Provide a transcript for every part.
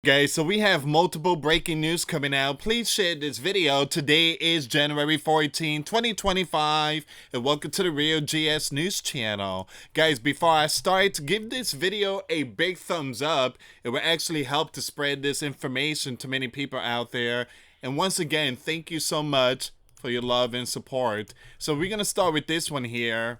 Guys, so we have multiple breaking news coming out. Please share this video. Today is January 14, 2025, and welcome to the Real GS News channel. Guys, before I start, give this video a big thumbs up. It will actually help to spread this information to many people out there. And once again, thank you so much for your love and support. So we're going to start with this one here.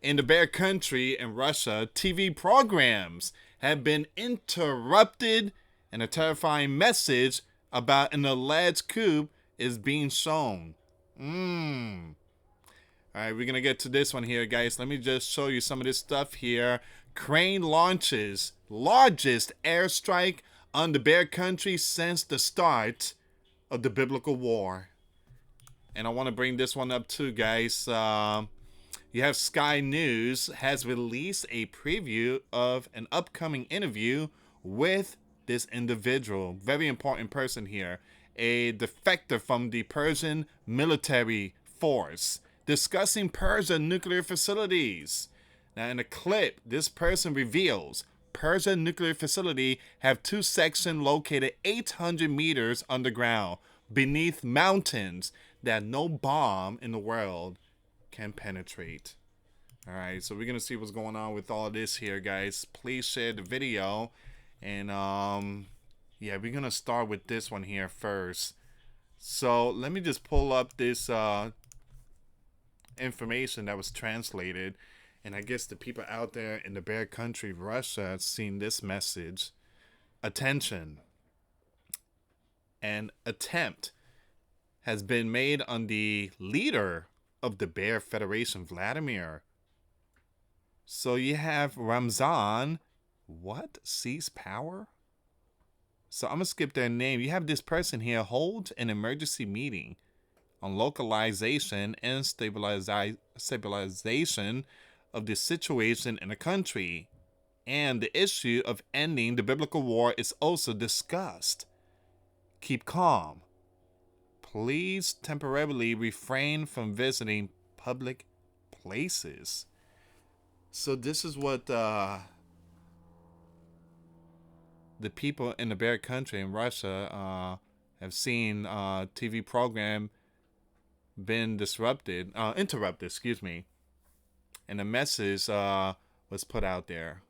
In the bear country in Russia, TV programs have been interrupted and a terrifying message about an alleged coup is being shown. Alright, we're gonna get to this one here, guys. Let me just show you some of this stuff here. Crane launches largest airstrike on the bear country since the start of the biblical war. And I want to bring this one up too, guys. You have Sky News has released a preview of an upcoming interview with this individual, very important person here, a defector from the Persian military force, discussing Persian nuclear facilities. Now in the clip, this person reveals Persian nuclear facility have two sections located 800 meters underground beneath mountains that no bomb in the world can penetrate. All right, so we're gonna see what's going on with all this here, guys. Please share the video. And yeah, we're gonna start with this one here first. So let me just pull up this information that was translated, and I guess the people out there in the bear country Russia have seen this message. Attention, an attempt has been made on the leader of the Bear Federation, Vladimir. So you have Ramzan. What? Seize power? So I'm going to skip their name. You have this person here hold an emergency meeting on localization and stabilization of the situation in the country. And the issue of ending the biblical war is also discussed. Keep calm. Please temporarily refrain from visiting public places. So this is what the people in the bear country in Russia have seen TV program been interrupted, excuse me, and the message was put out there.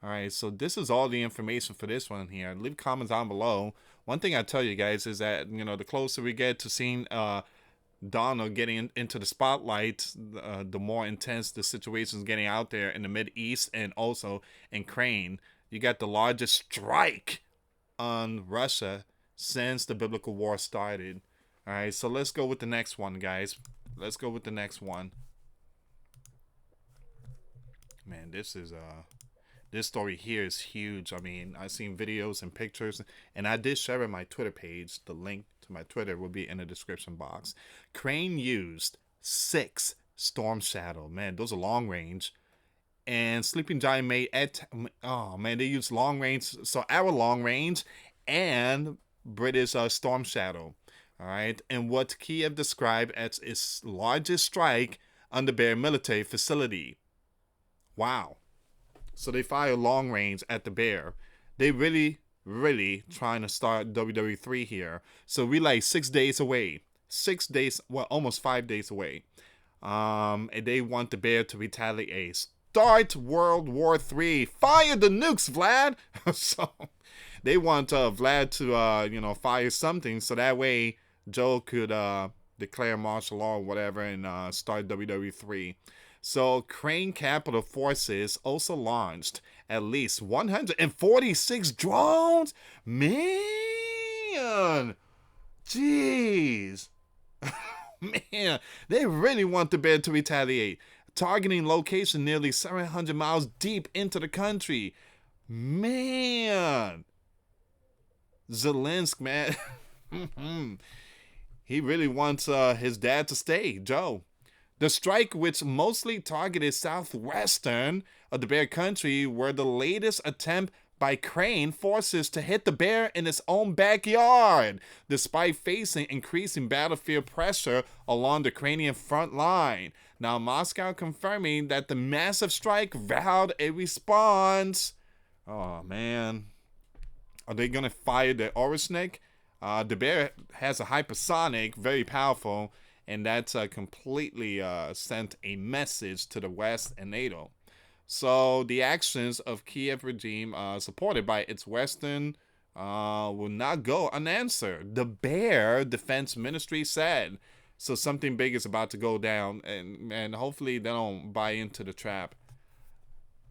All right, so this is all the information for this one here. Leave comments down below. One thing I tell you guys is that, you know, the closer we get to seeing Donald getting into the spotlight, the more intense the situation is getting out there in the Mideast and also in Ukraine. You got the largest strike on Russia since the biblical war started. All right, so let's go with the next one, guys. Let's go with the next one. Man, this story here is huge. I mean, I've seen videos and pictures, and I did share it on my Twitter page. The link to my Twitter will be in the description box. Crane used 6 Storm Shadow. Man, those are long range. And Sleeping Giant made they used long range. So our long range and British Storm Shadow. All right. And what Kiev described as its largest strike on the Bear military facility. Wow. So they fire long range at the bear. They really trying to start WWE3 here. So we like 6 days away. 6 days, well, almost 5 days away. And they want the bear to retaliate. Start World War III. Fire the nukes, Vlad. So they want Vlad to fire something so that way Joe could declare martial law or whatever and start WWE3. So Crane Capital Forces also launched at least 146 drones. Man, jeez. Man, they really want the bear to retaliate. Targeting location nearly 700 miles deep into the country. Man. Zelensky, man. He really wants his dad to stay, Joe. The strike, which mostly targeted southwestern of the bear country, were the latest attempt by Crane forces to hit the bear in its own backyard, despite facing increasing battlefield pressure along the Ukrainian front line. Now, Moscow confirming that the massive strike vowed a response. Oh man, are they gonna fire the Orosnik? The bear has a hypersonic, very powerful, and that's completely sent a message to the West and NATO. So the actions of Kiev regime, supported by its Western, will not go unanswered. The Bear Defense Ministry said. So something big is about to go down, and hopefully they don't buy into the trap.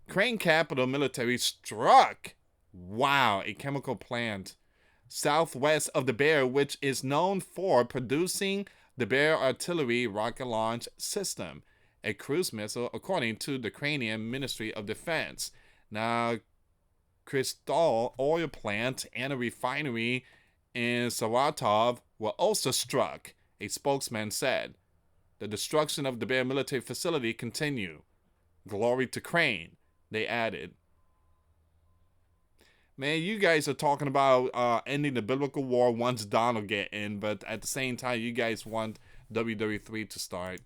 Crane capital military struck. Wow, a chemical plant southwest of the Bear, which is known for producing the Bear artillery rocket launch system, a cruise missile, according to the Ukrainian Ministry of Defense. Now, Crystal oil plant and a refinery in Saratov were also struck, a spokesman said. The destruction of the Bear military facility continue. Glory to Crane, they added. Man, you guys are talking about ending the biblical war once Donald get in, but at the same time, you guys want WWE3 to start.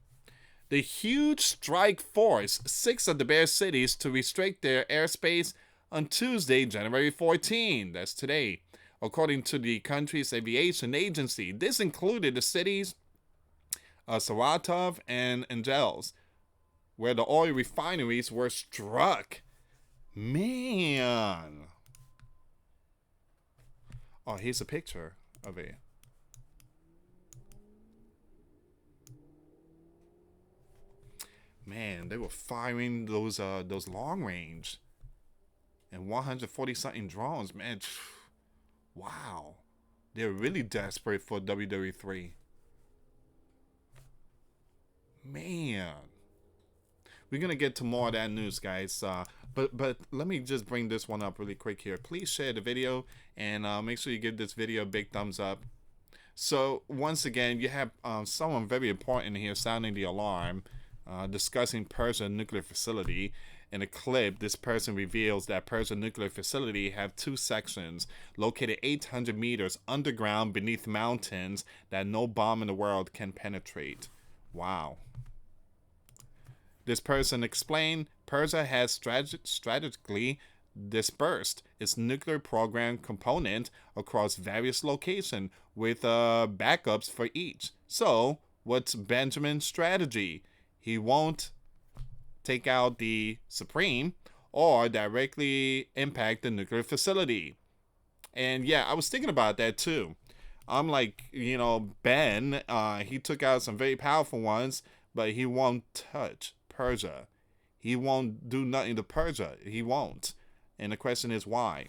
The huge strike forced 6 of the Bear cities to restrict their airspace on Tuesday, January 14. That's today, according to the country's aviation agency. This included the cities Saratov and Angels, where the oil refineries were struck. Man. Oh, here's a picture of it. Man, they were firing those long range and 140 something drones. Man, wow, they're really desperate for WWE3. Man, we're gonna get to more of that news, guys. But let me just bring this one up really quick here. Please share the video and make sure you give this video a big thumbs up. So once again, you have someone very important here sounding the alarm, discussing Persia nuclear facility. In a clip, this person reveals that Persia nuclear facility have 2 sections located 800 meters underground beneath mountains that no bomb in the world can penetrate. Wow. This person explained Persia has strategically dispersed its nuclear program component across various locations with backups for each. So, what's Benjamin's strategy? He won't take out the Supreme or directly impact the nuclear facility. And yeah, I was thinking about that too. I'm like, Ben, he took out some very powerful ones, but he won't touch Persia. He won't do nothing to Persia. He won't. And the question is why.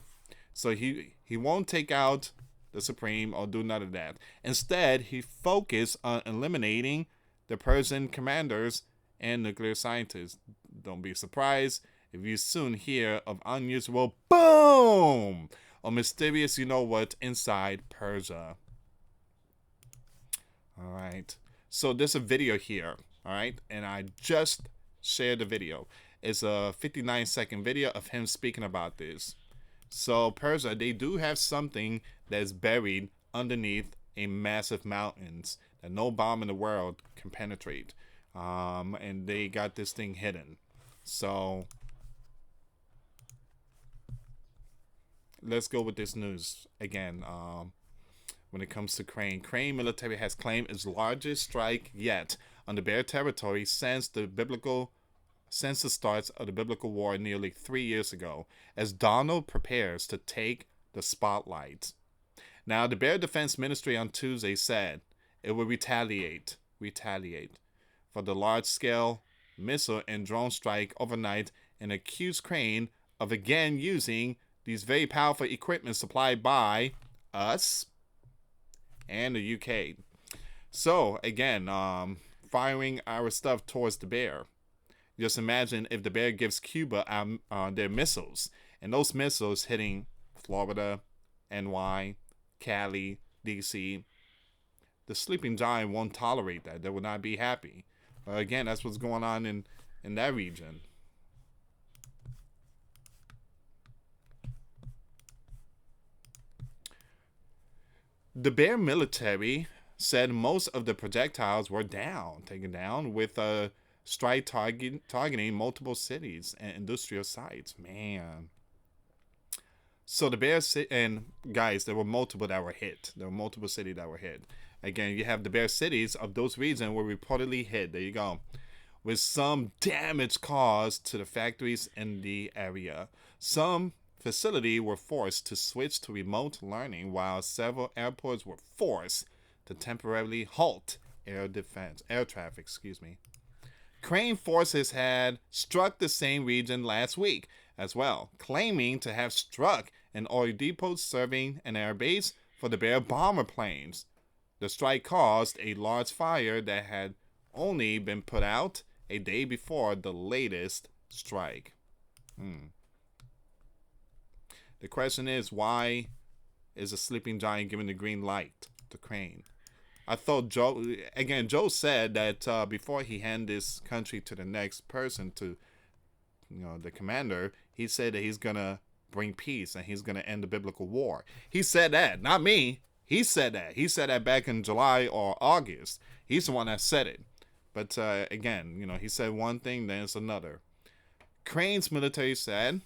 So he won't take out the Supreme or do none of that. Instead, he focused on eliminating the Persian commanders and nuclear scientists. Don't be surprised if you soon hear of unusual boom or mysterious you-know-what inside Persia. All right. So there's a video here. All right. And I just shared the video. It's a 59-second video of him speaking about this. So Persia, they do have something that's buried underneath a massive mountains that no bomb in the world can penetrate. And they got this thing hidden. So let's go with this news again. When it comes to Crane military has claimed its largest strike yet on the Bear territory since the start of the biblical war nearly 3 years ago, as Donald prepares to take the spotlight. Now, the Bear Defense Ministry on Tuesday said it will retaliate for the large-scale missile and drone strike overnight and accused Crane of again using these very powerful equipment supplied by us and the UK. So, again, firing our stuff towards the Bear. Just imagine if the Bear gives Cuba their missiles, and those missiles hitting Florida, NY, Cali, DC. The sleeping giant won't tolerate that. They will not be happy. Again, that's what's going on in that region. The Bear military said most of the projectiles were taken down with a strike targeting multiple cities and industrial sites. Man. So the Bear City, and guys, there were multiple that were hit. There were multiple cities that were hit. Again, you have the Bear cities of those regions were reportedly hit. There you go. With some damage caused to the factories in the area. Some facilities were forced to switch to remote learning, while several airports were forced to temporarily halt air traffic. Crane forces had struck the same region last week as well, claiming to have struck an oil depot serving an airbase for the Bear bomber planes. The strike caused a large fire that had only been put out a day before the latest strike. The question is, why is a sleeping giant giving the green light to Crane? I thought Joe said that before he hand this country to the next person, to the commander, he said that he's gonna bring peace and he's gonna end the biblical war. He said that, not me. He said that. He said that back in July or August. He's the one that said it. But again, he said one thing, then it's another. Crane's military said,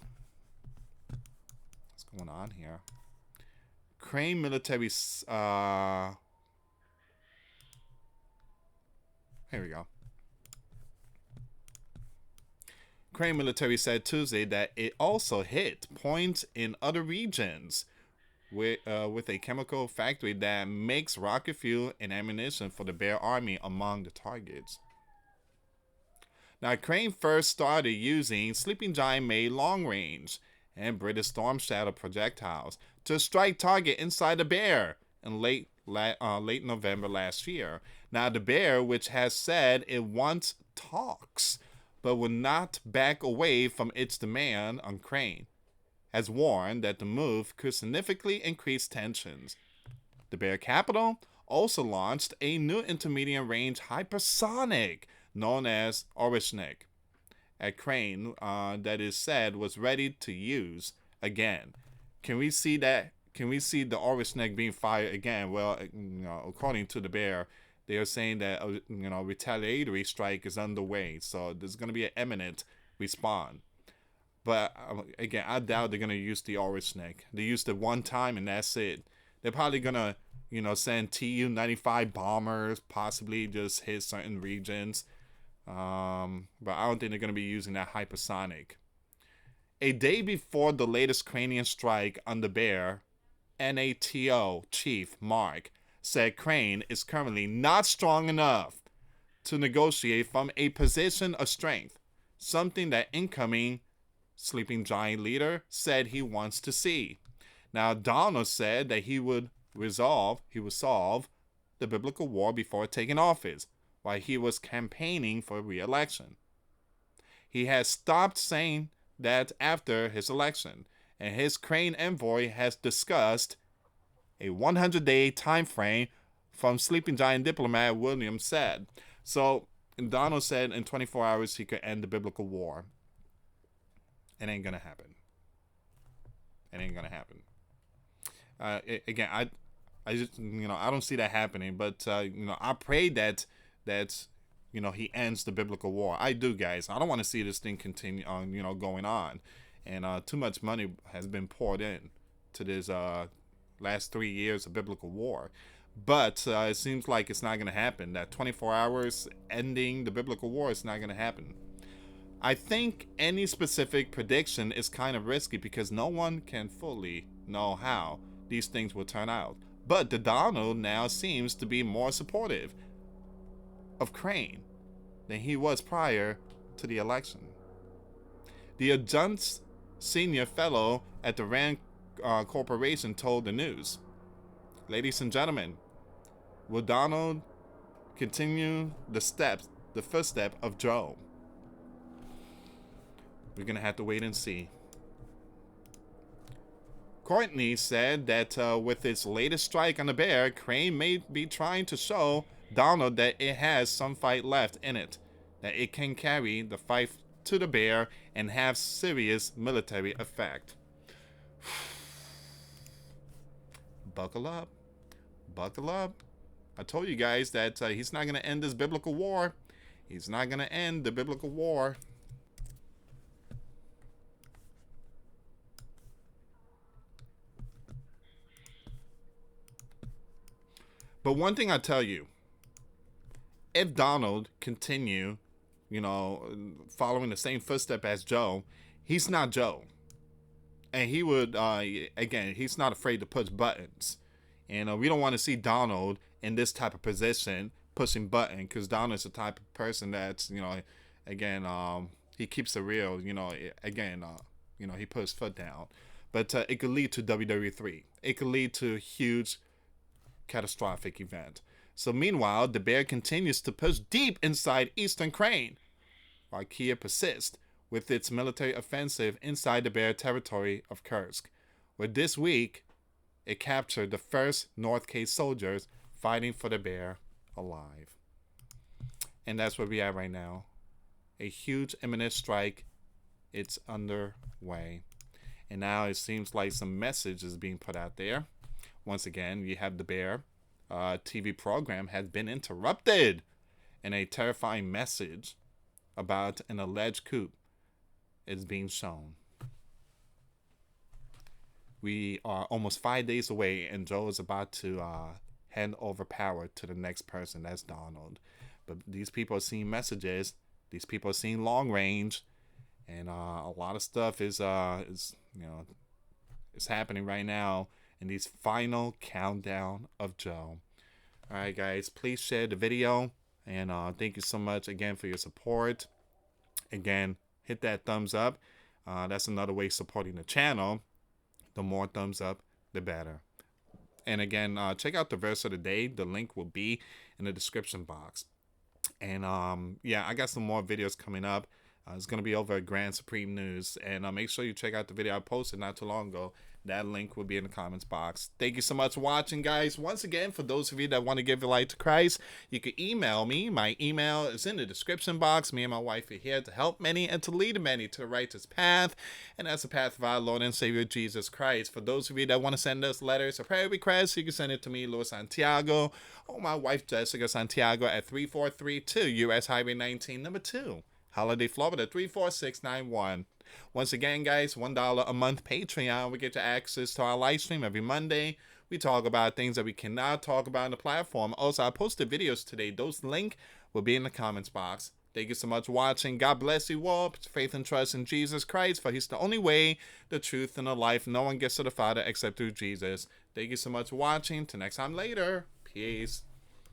what's going on here? Crane military, here we go. Crane military said Tuesday that it also hit points in other regions with a chemical factory that makes rocket fuel and ammunition for the Bear Army among the targets. Now, Crane first started using Sleeping Giant-made long-range and British Storm Shadow projectiles to strike target inside the Bear in late November last year. Now, the Bear, which has said it wants talks but will not back away from its demand on Crane, has warned that the move could significantly increase tensions. The Bear capital also launched a new intermediate-range hypersonic known as Orishnik at Crane that is said was ready to use again. Can we see that? Can we see the Orishnik being fired again? Well, according to the Bear, they are saying that retaliatory strike is underway, so there's going to be an imminent response. But again, I doubt they're going to use the Orishnik. They used it one time and that's it. They're probably going to, send Tu-95 bombers, possibly just hit certain regions. But I don't think they're going to be using that hypersonic. A day before the latest Cranian strike on the Bear, NATO chief Mark said Crane is currently not strong enough to negotiate from a position of strength, something that incoming Sleeping Giant leader said he wants to see. Now, Donald said that he would solve the biblical war before taking office, while he was campaigning for re-election. He has stopped saying that after his election, and his Crane envoy has discussed a 100-day time frame from Sleeping Giant diplomat William said. So Donald said in 24 hours he could end the biblical war. It ain't gonna happen. It ain't gonna happen. Again, I just I don't see that happening. But I pray that he ends the biblical war. I do, guys. I don't want to see this thing continue on going on, and too much money has been poured in to this last 3 years of biblical war. But it seems like it's not gonna happen. That 24 hours ending the biblical war is not gonna happen. I think any specific prediction is kind of risky because no one can fully know how these things will turn out. But the Donald now seems to be more supportive of Crane than he was prior to the election. The adjunct senior fellow at the RAND Corporation told the news, "Ladies and gentlemen, will Donald continue the footstep of Joe? We're going to have to wait and see." Courtney said that with its latest strike on the Bear, Crane may be trying to show Donald that it has some fight left in it, that it can carry the fight to the Bear and have serious military effect. Buckle up. Buckle up. I told you guys that he's not going to end this biblical war. He's not going to end the biblical war. But one thing I tell you, if Donald continue, you know, following the same footstep as Joe, he's not Joe. And he would, again, he's not afraid to push buttons. And we don't want to see Donald in this type of position pushing button, because Donald's the type of person that's, you know, again, he keeps it real, you know, again, you know, he puts his foot down. But it could lead to WWE. It could lead to a huge catastrophic event. So meanwhile, the bear continues to push deep inside eastern Ukraine, while Kiev persists with its military offensive inside the bear territory of Kursk, where this week it captured the first North K soldiers fighting for the bear alive. And that's where we are right now. A huge imminent strike. It's underway. And now it seems like some message is being put out there. Once again, you have the bear TV program has been interrupted, and a terrifying message about an alleged coup is being shown. We are almost 5 days away, and Joe is about to hand over power to the next person. That's Donald. But these people are seeing messages. These people are seeing long range, and a lot of stuff is happening right now in these final countdown of Joe. All right, guys, please share the video, and thank you so much again for your support. Again, hit that thumbs up. That's another way of supporting the channel. The more thumbs up, the better. And again, check out the verse of the day. The link will be in the description box. And yeah, I got some more videos coming up. It's going to be over at Grand Supreme News. And make sure you check out the video I posted not too long ago. That link will be in the comments box. Thank you so much for watching, guys. Once again, for those of you that want to give your life to Christ, you can email me. My email is in the description box. Me and my wife are here to help many and to lead many to the righteous path. And that's the path of our Lord and Savior, Jesus Christ. For those of you that want to send us letters or prayer requests, you can send it to me, US Santiago, or my wife, Jessica Santiago, at 3432 US Highway 19, number 2. Holiday, Florida, 34691. Once again, guys, $1 a month Patreon. We get you access to our live stream every Monday. We talk about things that we cannot talk about on the platform. Also, I posted videos today. Those links will be in the comments box. Thank you so much for watching. God bless you all. Put faith and trust in Jesus Christ, for he's the only way, the truth, and the life. No one gets to the Father except through Jesus. Thank you so much for watching. Till next time later. Peace.